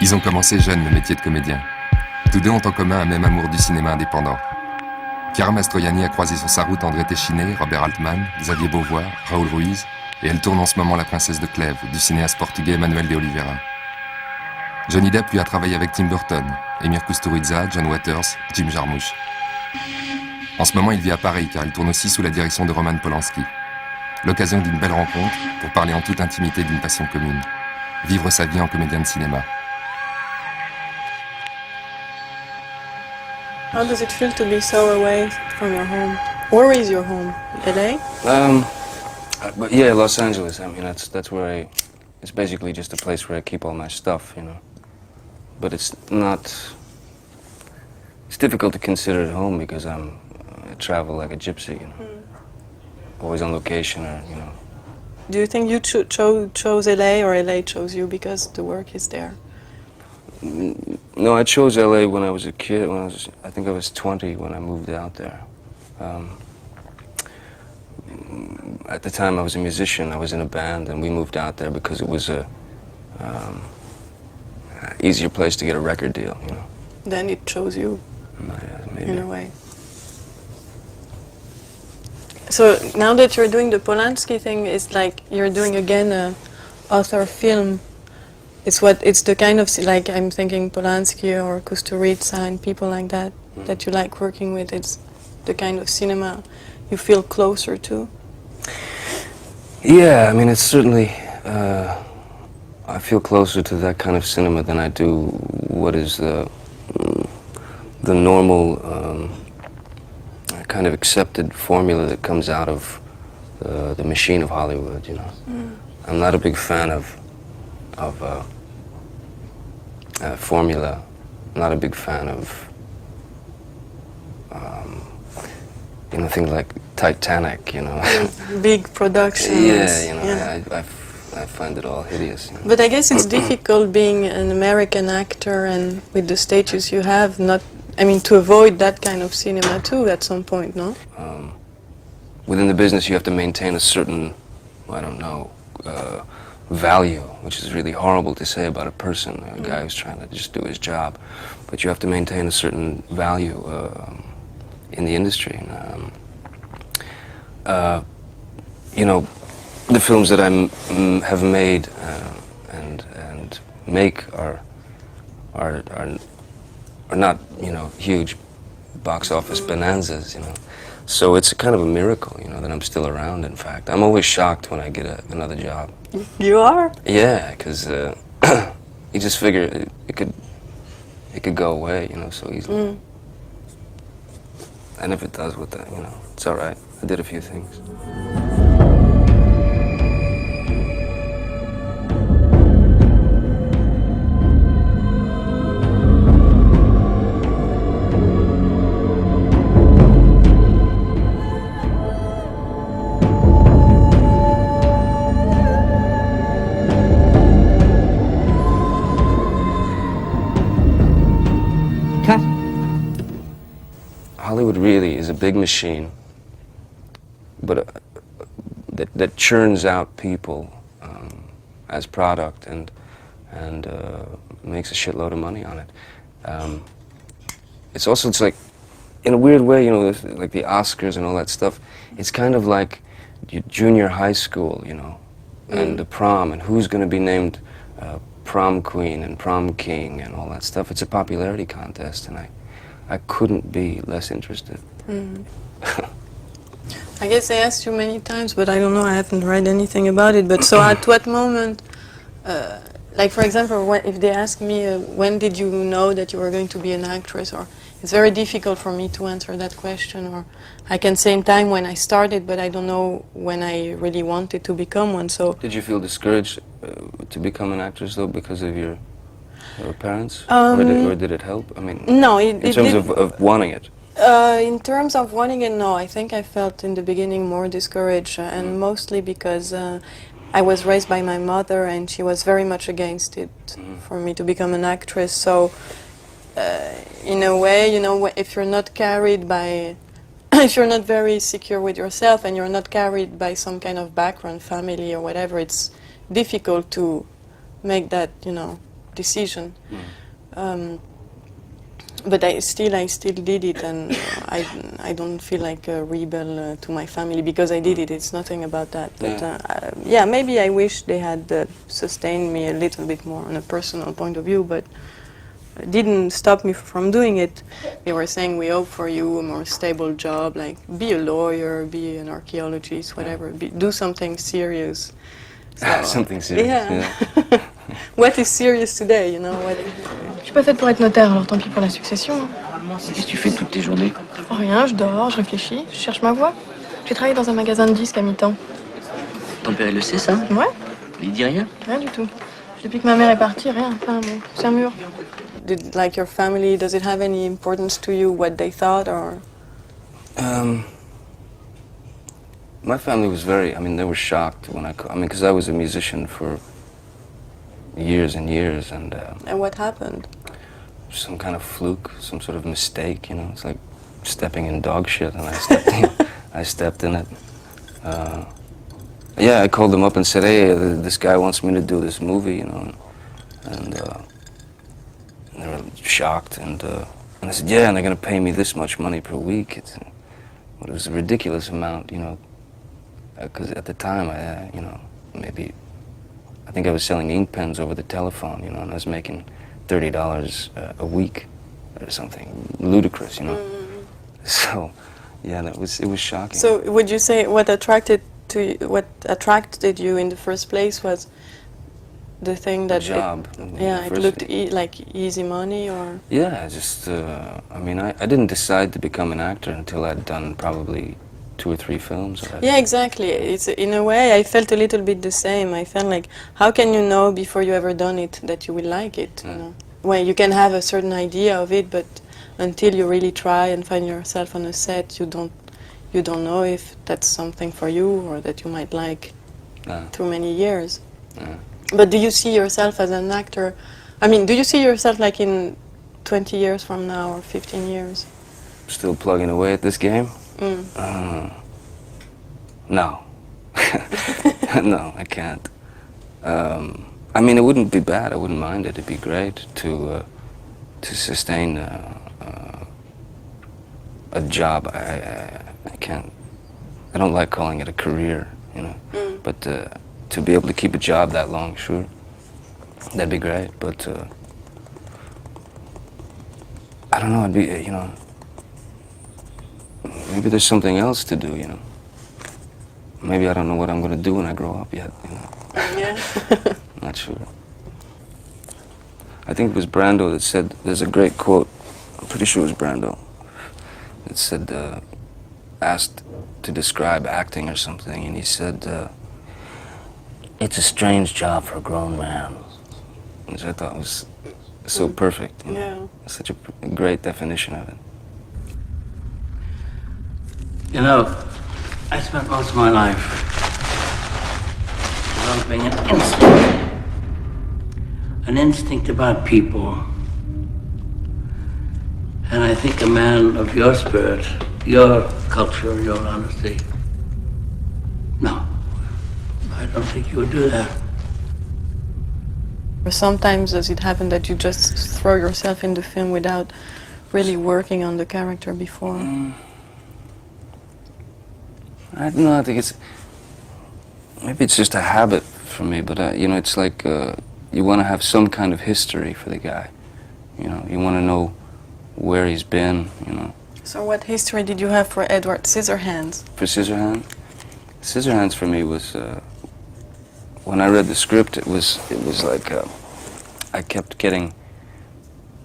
Ils ont commencé jeunes le métier de comédien. Tous deux ont en commun un même amour du cinéma indépendant. Chiara Mastroianni a croisé sur sa route André Téchiné, Robert Altman, Xavier Beauvois, Raoul Ruiz, et elle tourne en ce moment La Princesse de Clèves, du cinéaste portugais Manuel de Oliveira. Johnny Depp lui a travaillé avec Tim Burton, Emir Kusturica, John Waters, Jim Jarmusch. En ce moment, il vit à Paris car il tourne aussi sous la direction de Roman Polanski. L'occasion d'une belle rencontre pour parler en toute intimité d'une passion commune. Vivre sa vie en comédien de cinéma. How does it feel to be so away from your home? Where is your home? LA? But yeah, Los Angeles. I mean, that's where it's basically just a place where I keep all my stuff, you know. But it's not. It's difficult to consider it home because I travel like a gypsy, you know. Always on location, or you know. Do you think you chose LA or LA chose you because the work is there? No, I chose LA when I was a kid. I think I was 20 when I moved out there. At the time, I was a musician. I was in a band, and we moved out there because it was a easier place to get a record deal. You know. Then it chose you, maybe. in a way. So now that you're doing the Polanski thing, it's like you're doing again a author film. It's the kind of, like, I'm thinking Polanski or Kusturica and people like that that you like working with. It's the kind of cinema you feel closer to. Yeah, I mean, it's certainly, I feel closer to that kind of cinema than I do what is the normal kind of accepted formula that comes out of the machine of Hollywood, you know. I'm not a big fan of formula. I'm not a big fan of you know, things like Titanic, you know. Big productions. Yeah, you know, yeah. I find it all hideous. You know? But I guess it's difficult being an American actor and with the status you have, to avoid that kind of cinema too at some point, no? Within the business you have to maintain a certain, I don't know, value, which is really horrible to say about a person, a guy who's trying to just do his job. But you have to maintain a certain value in the industry. You know, the films that I have made and make are not, you know, huge box office bonanzas, you know. So it's kind of a miracle, you know, that I'm still around, in fact. I'm always shocked when I get another job. You are? Yeah, because you just figure it could go away, you know, so easily. And if it does with that, you know, it's all right. I did a few things. Hollywood really is a big machine, but that churns out people as product and makes a shitload of money on it. It's like, in a weird way, you know, like the Oscars and all that stuff. It's kind of like junior high school, you know, and the prom, and who's going to be named prom queen and prom king and all that stuff. It's a popularity contest, and I couldn't be less interested. I guess I asked you many times, but I don't know, I haven't read anything about it. But so at what moment, like for example, if they ask me, when did you know that you were going to be an actress? Or it's very difficult for me to answer that question. Or I can say in time when I started, but I don't know when I really wanted to become one. So did you feel discouraged to become an actress, though, because of your parents? Or did it help? I mean, no, in terms of wanting it? In terms of wanting it, no. I think I felt in the beginning more discouraged, and mostly because I was raised by my mother, and she was very much against it for me to become an actress. So in a way, you know, if you're not carried by, if you're not very secure with yourself and you're not carried by some kind of background, family or whatever, it's difficult to make that, you know, decision. But I still did it, and I don't feel like a rebel to my family because I did it. It's nothing about that. But yeah, maybe I wish they had sustained me a little bit more on a personal point of view, but it didn't stop me from doing it. They were saying, we hope for you a more stable job, like be a lawyer, be an archaeologist, whatever, do something serious. So, Something serious. Yeah. What is serious today, you know? Je suis pas faite pour être notaire, alors tant pis pour la succession. Qu'est-ce que tu fais toutes tes journées? Rien, je dors, je réfléchis, je cherche ma voie. J'ai travaillé dans un magasin de disques à mi-temps. Ton père, il le sait, ça? Ouais, Il dit rien? rien du tout. Depuis que ma mère est partie, rien, pas un mot. C'est un mur. Did, like, your family, does it have any importance to you, what they thought, or? My family was very, I mean, they were shocked when because I was a musician for years and years, and what happened? some kind of fluke, some sort of mistake, you know, it's like stepping in dog shit, and I stepped in it. Yeah, I called them up and said, hey, this guy wants me to do this movie, you know, and they were shocked, and I said, yeah, and they're going to pay me this much money per week. It was a ridiculous amount, you know, because at the time, you know, maybe, I think I was selling ink pens over the telephone, you know, and I was making $30 a week or something, ludicrous, you know. So, yeah, it was shocking. So would you say what attracted you in the first place was the thing that the job. it looked like easy money, or? Yeah, just, I mean, I didn't decide to become an actor until I'd done probably 2 or 3 films. Yeah, exactly. It's, in a way, I felt a little bit the same. I felt like, how can you know before you ever done it that you will like it? You know? Well, you can have a certain idea of it, but until you really try and find yourself on a set, you don't know if that's something for you or that you might like through many years. But do you see yourself as an actor? I mean, do you see yourself like in 20 years from now or 15 years? Still plugging away at this game? No. No, I can't. I mean, it wouldn't be bad. I wouldn't mind it. It'd be great to sustain a job. I can't. I don't like calling it a career, you know. But to be able to keep a job that long, sure, that'd be great. But I don't know. It'd be, you know. Maybe there's something else to do, you know. Maybe I don't know what I'm going to do when I grow up yet, you know. Yeah. Not sure. I think it was Brando that said, there's a great quote, I'm pretty sure it was Brando, that said, asked to describe acting or something, and he said, it's a strange job for a grown man, which I thought was so perfect. You know? Yeah. Such a great definition of it. You know, I spent most of my life developing an instinct about people. And I think a man of your spirit, your culture, your honesty, no, I don't think you would do that. Sometimes does it happen that you just throw yourself in the film without really working on the character before? I don't know, I think maybe it's just a habit for me, but you know, it's like you want to have some kind of history for the guy, you know, you want to know where he's been, you know. So what history did you have for Edward Scissorhands? For Scissorhands? Scissorhands for me was, when I read the script, it was like, I kept getting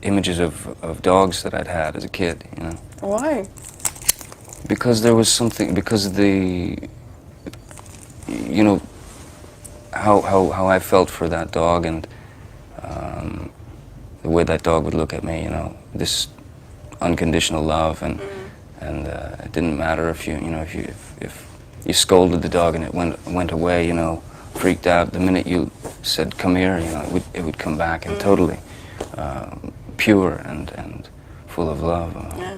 images of dogs that I'd had as a kid, you know. Why? Because there was something, because of the, you know, how I felt for that dog, and the way that dog would look at me, you know, this unconditional love, and it didn't matter if if you scolded the dog and it went away, you know, freaked out. The minute you said come here, you know, it would come back, and totally pure and full of love. Yeah.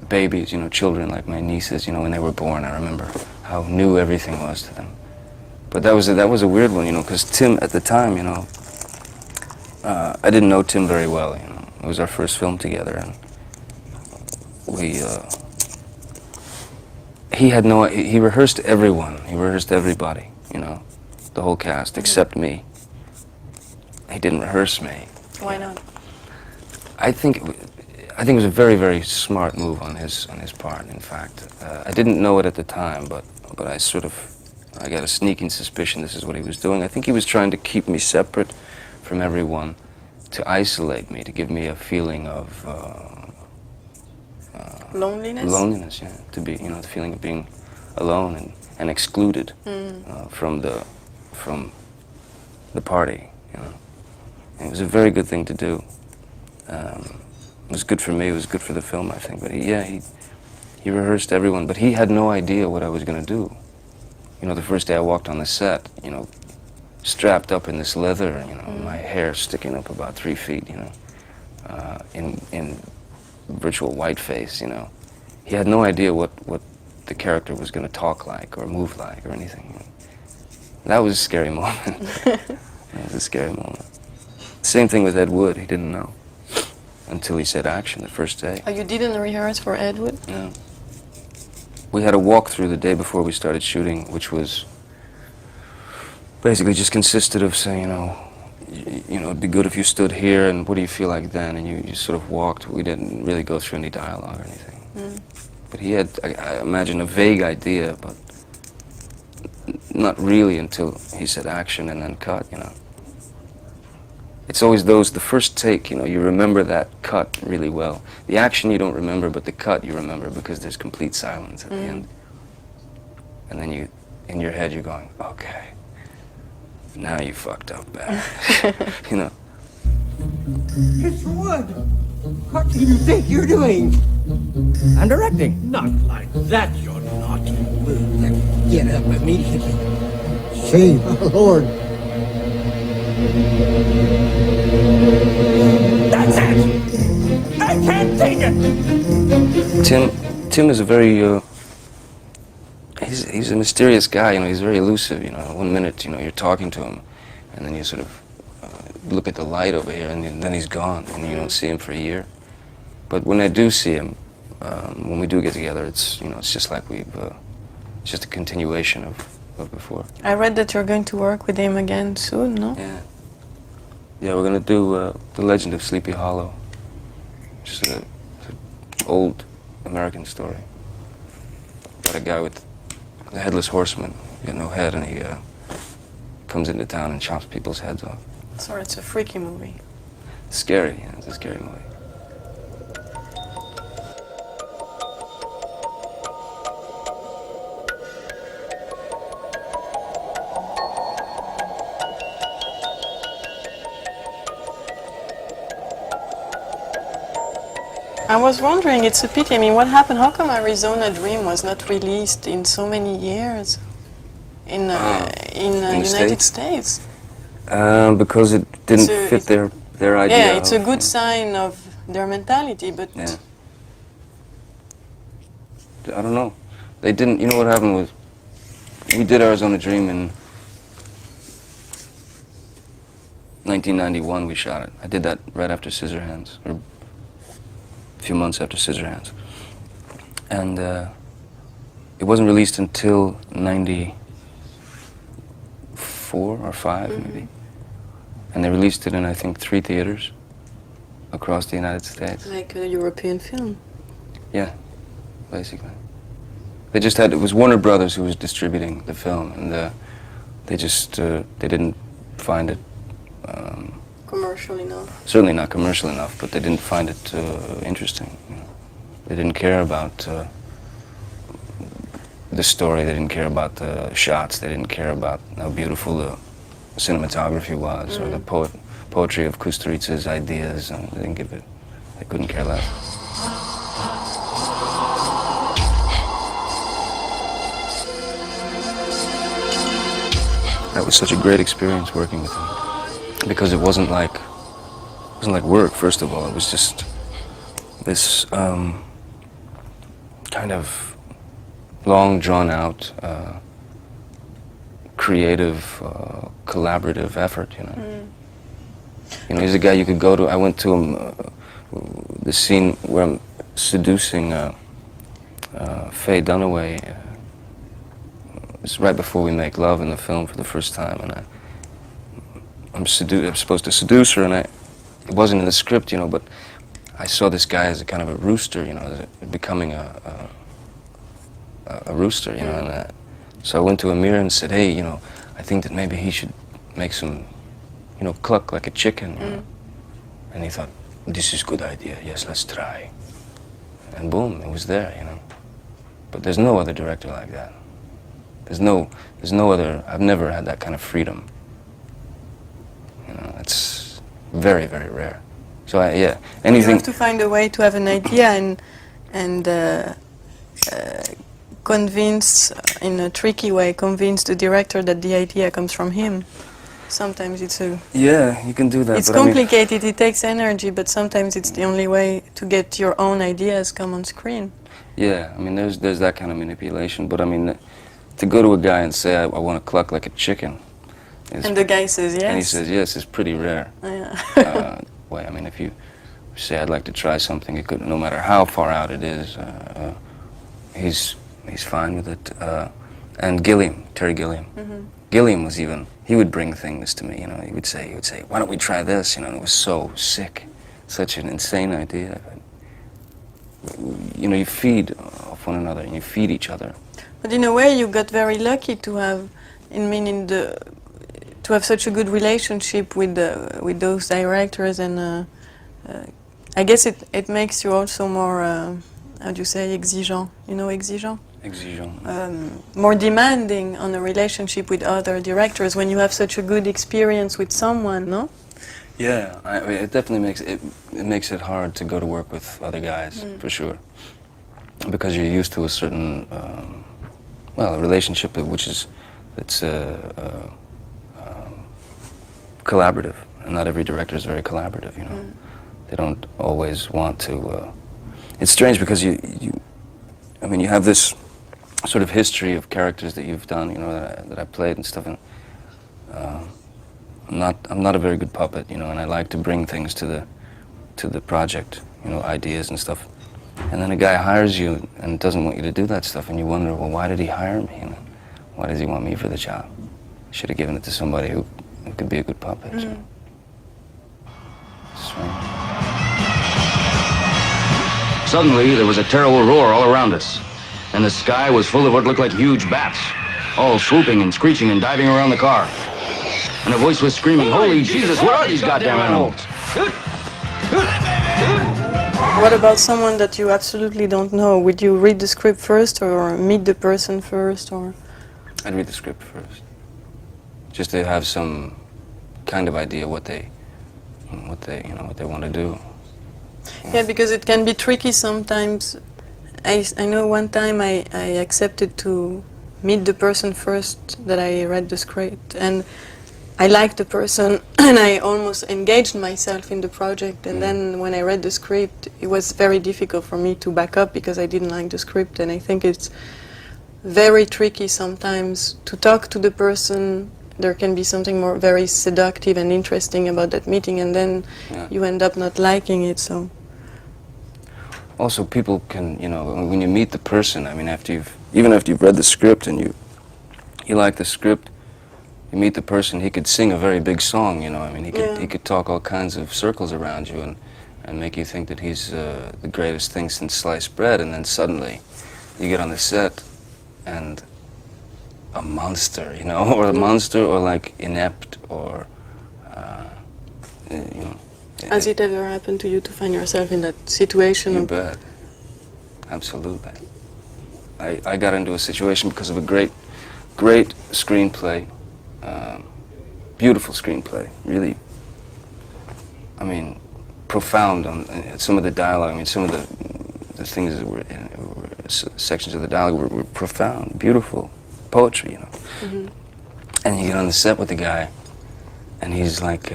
Babies, children like my nieces, when they were born, I remember how new everything was to them. But that was a weird one, because Tim at the time, I didn't know Tim very well. It was our first film together, and he rehearsed everyone. He rehearsed everybody, the whole cast except me. He didn't rehearse me. Why not? I think it was a very, very smart move on his part. In fact, I didn't know it at the time, but I got a sneaking suspicion this is what he was doing. I think he was trying to keep me separate from everyone, to isolate me, to give me a feeling of Loneliness? Loneliness, yeah. To be, the feeling of being alone and excluded from the party, And it was a very good thing to do. It was good for me, it was good for the film, I think. But he rehearsed everyone, but he had no idea what I was going to do. The first day I walked on the set, strapped up in this leather, my hair sticking up about 3 feet, in virtual whiteface, He had no idea what the character was going to talk like or move like or anything. That was a scary moment. That was a scary moment. Same thing with Ed Wood, he didn't know until he said action the first day. Oh, you didn't rehearse for Ed Wood? No. We had a walkthrough the day before we started shooting, which was basically just consisted of saying, it'd be good if you stood here, and what do you feel like then? And you sort of walked. We didn't really go through any dialogue or anything. But he had, I imagine, a vague idea, but not really until he said action and then cut, It's always the first take, you remember that cut really well. The action you don't remember, but the cut you remember because there's complete silence at the end. And then in your head, you're going, okay, now you fucked up bad, It's Wood! What do you think you're doing? I'm directing. Not like that, you're naughty Wood. Get up immediately. Shame, Lord. That's it! I can't take it! Tim is a very, he's a mysterious guy, he's very elusive, 1 minute, you're talking to him, and then you sort of look at the light over here, and then he's gone, and you don't see him for a year. But when I do see him, when we do get together, it's, it's just like it's just a continuation of before. I read that you're going to work with him again soon, no? Yeah. Yeah, we're going to do The Legend of Sleepy Hollow, which is an old American story about a guy with the headless horseman. He got no head, and he comes into town and chops people's heads off. So it's a freaky movie. It's scary, yeah, it's a scary movie. I was wondering, it's a pity. I mean, what happened? How come Arizona Dream was not released in so many years in United States? Because it didn't fit their idea. Yeah, it's a good sign of their mentality, but... Yeah. I don't know. They didn't, what happened was, we did Arizona Dream in 1991, we shot it. I did that right after Scissorhands, or a few months after Scissorhands. And it wasn't released until 94 or 5, maybe. And they released it in, I think, 3 theaters across the United States. Like a European film. Yeah, basically. They just had, it was Warner Brothers who was distributing the film, and they just, they didn't find it Commercial enough. Certainly not commercial enough, but they didn't find it interesting. They didn't care about the story, they didn't care about the shots, they didn't care about how beautiful the cinematography was, or the poetry of Kustaritsa's ideas, and they didn't give it, they couldn't care less. That was such a great experience working with him, because it wasn't like wasn't like work, first of all. It was just this kind of long, drawn-out, creative, collaborative effort, you know. You know, he's a guy you could go to. I went to him, the scene where I'm seducing Faye Dunaway. It's right before we make love in the film for the first time, and I'm supposed to seduce her, and it wasn't in the script, you know, but I saw this guy as a kind of a rooster, you know, as becoming a rooster, you know, and so I went to Amir and said, hey, you know, I think that maybe he should make some, you know, cluck like a chicken, you know? And he thought, this is a good idea, yes, let's try. And boom, it was there, you know. But there's no other director like that. There's no other, I've never had that kind of freedom. You know, it's very, very rare. So yeah, anything. You have to find a way to have an idea and convince, in a tricky way, convince the director that the idea comes from him. Sometimes it's a... Yeah, you can do that. It's but complicated, I mean, it takes energy, but sometimes it's the only way to get your own ideas come on screen. Yeah, I mean, there's that kind of manipulation, but I mean, to go to a guy and say, I want to cluck like a chicken. And the guy says yes. And he says yes, it's pretty rare. Yeah. Well, I mean, if you say I'd like to try something, it could, no matter how far out it is, he's fine with it. And Gilliam, Terry Gilliam. Gilliam was even, he would bring things to me, you know, he would say, why don't we try this, you know, and it was so sick, such an insane idea. You know, you feed off one another, and you feed each other. But in a way, you got very lucky to have, to have such a good relationship with those directors, and I guess it makes you also more, how do you say, exigeant? You know, exigeant? Exigeant. More demanding on a relationship with other directors when you have such a good experience with someone, no? Yeah, I mean, it definitely makes it hard to go to work with other guys, for sure, because you're used to a certain well, a relationship that's collaborative, and not every director is very collaborative, you know. They don't always want to. It's strange because I mean, you have this sort of history of characters that you've done, you know, that I played and stuff, and I'm not a very good puppet, you know, and I like to bring things to the project, you know, ideas and stuff. And then a guy hires you and doesn't want you to do that stuff, and you wonder, well, why did he hire me? You know, why does he want me for the job? Should have given it to somebody who could be a good puppet. You know? Suddenly, there was a terrible roar all around us, and the sky was full of what looked like huge bats, all swooping and screeching and diving around the car. And a voice was screaming, "Holy Jesus, what are these goddamn animals?" What about someone that you absolutely don't know? Would you read the script first, or meet the person first, or? I'd read the script first, just to have some kind of idea what they want to do. Yeah, because it can be tricky sometimes. I know one time I accepted to meet the person first that I read the script, and I liked the person and I almost engaged myself in the project, and then when I read the script it was very difficult for me to back up because I didn't like the script, and I think it's very tricky sometimes to talk to the person. There can be something more very seductive and interesting about that meeting, and then you end up not liking it. So also people can, you know, when you meet the person, I mean, even after you've read the script and you like the script, you meet the person, he could sing a very big song, you know, I mean, he could talk all kinds of circles around you and make you think that he's the greatest thing since sliced bread, and then suddenly you get on the set and a monster, you know, or a monster, or like inept, or, you know. Has it ever happened to you to find yourself in that situation? You bet. Absolutely. I got into a situation because of a great screenplay, beautiful screenplay, really, I mean, profound on some of the dialogue. I mean, some of the things that were in sections of the dialogue were profound, beautiful poetry, you know. And you get on the set with the guy, and he's like,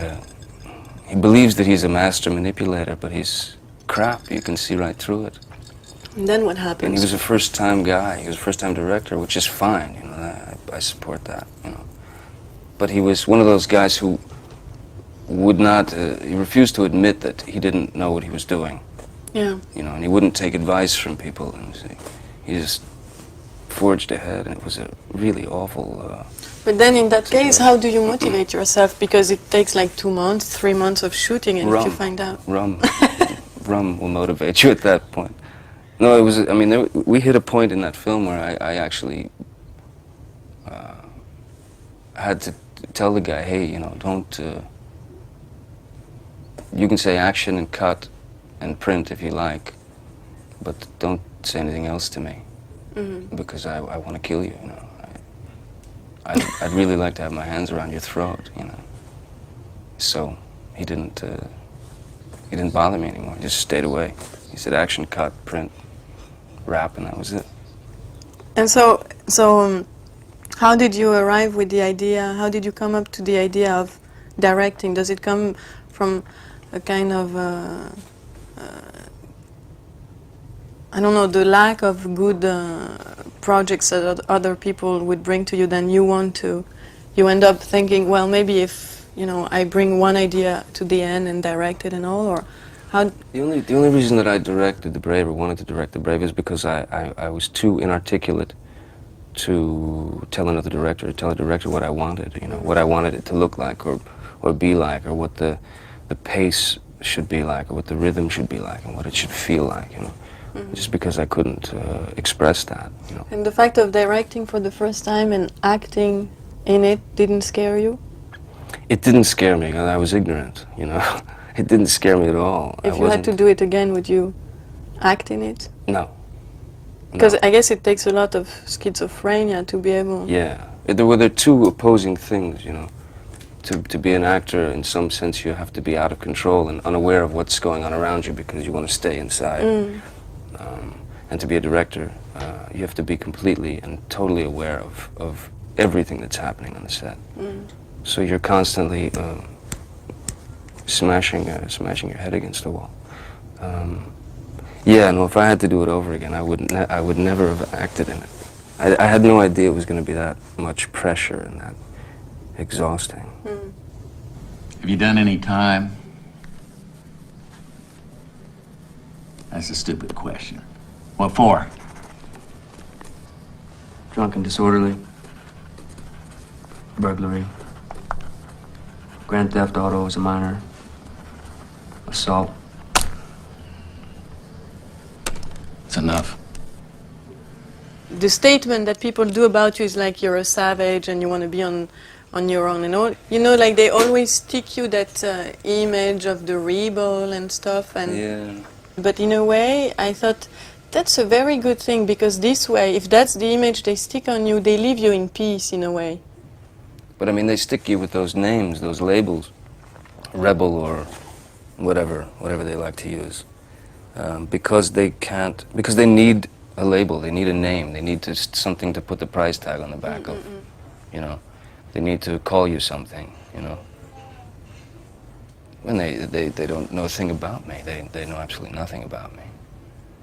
he believes that he's a master manipulator, but he's crap. You can see right through it. And then what And happens? he was a first-time guy. He was a first-time director, which is fine. You know, I support that. You know, but he was one of those guys who would not. He refused to admit that he didn't know what he was doing. Yeah. You know, and he wouldn't take advice from people. And he just forged ahead, and it was a really awful. But then in that case, how do you motivate yourself? Because it takes like 2 months, 3 months of shooting, and if you find out. Rum will motivate you at that point. No, it was. I mean, we hit a point in that film where I actually had to tell the guy, hey, you know, don't. You can say action and cut and print if you like, but don't say anything else to me, because I want to kill you. You know, I'd really like to have my hands around your throat. You know. So he didn't bother me anymore. He just stayed away. He said action, cut, print, rap, and that was it. And so how did you arrive with the idea? How did you come up to the idea of directing? Does it come from a kind of, I don't know, the lack of good projects that other people would bring to you than you want to? You end up thinking, well, maybe if, you know, I bring one idea to the end and direct it and all, or how? The only reason that I directed The Brave, or wanted to direct The Brave, is because I was too inarticulate to tell a director what I wanted, you know, what I wanted it to look like or be like, or what the pace should be like, or what the rhythm should be like, and what it should feel like, you know. Just because I couldn't express that, you know. And the fact of directing for the first time and acting in it didn't scare you? It didn't scare me, I was ignorant, you know. It didn't scare me at all. If you had to do it again, would you act in it? No. Because I guess it takes a lot of schizophrenia to be able... Yeah. There were two opposing things, you know. To be an actor, in some sense, you have to be out of control and unaware of what's going on around you because you want to stay inside. And to be a director, you have to be completely and totally aware of everything that's happening on the set. So you're constantly smashing your head against the wall. Yeah, no, if I had to do it over again, I would never have acted in it. I had no idea it was going to be that much pressure and that exhausting. Have you done any time? That's a stupid question. What for? Drunk and disorderly. Burglary. Grand theft auto as a minor. Assault. It's enough. The statement that people do about you is like you're a savage and you want to be on your own and all. You know, like they always stick you that image of the rebel and stuff. And Yeah. But in a way, I thought that's a very good thing, because this way, if that's the image they stick on you, they leave you in peace in a way. But I mean, they stick you with those names, those labels, rebel or whatever they like to use, because they need a label, they need a name, they need something to put the price tag on the back of, you know. They need to call you something, you know. And they don't know a thing about me. They know absolutely nothing about me.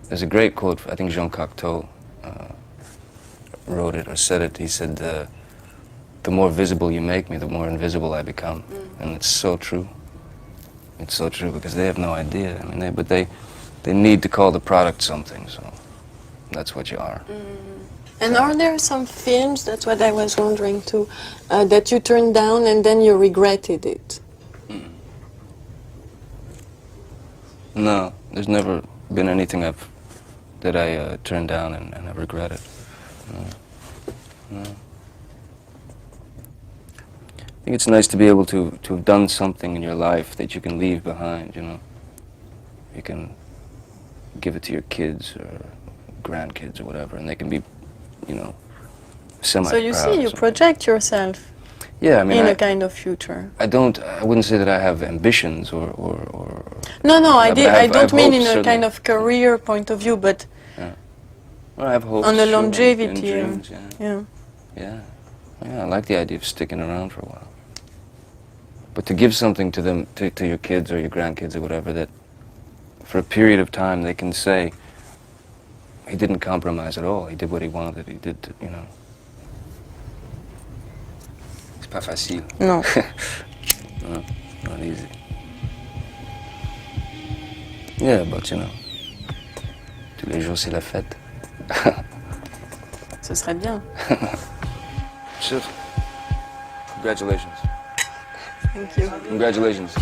There's a great quote, I think Jean Cocteau wrote it or said it. He said, the more visible you make me, the more invisible I become. And it's so true. It's so true, because they have no idea. I mean, but they need to call the product something, so that's what you are. And are there some films, that's what I was wondering too, that you turned down and then you regretted it? No, there's never been anything that I turned down and I regretted. No. I think it's nice to be able to have done something in your life that you can leave behind, you know. You can give it to your kids or grandkids or whatever, and they can be, you know, semi-proud. So you see, you project yourself. Yeah, I mean, in a kind of future. I wouldn't say that I have ambitions or No, I don't mean in a certainly. kind of career point of view, but Yeah. Well, I have hopes. on the sure, longevity. and dreams, yeah. Yeah. Yeah. I like the idea of sticking around for a while. But to give something to them, to your kids or your grandkids or whatever, that for a period of time they can say, he didn't compromise at all. He did what he wanted. He did, you know. C'est pas facile. No. No, not easy. Yeah, but you know, tous les jours c'est la fête. Ce serait bien. Sure. Congratulations. Thank you. Congratulations.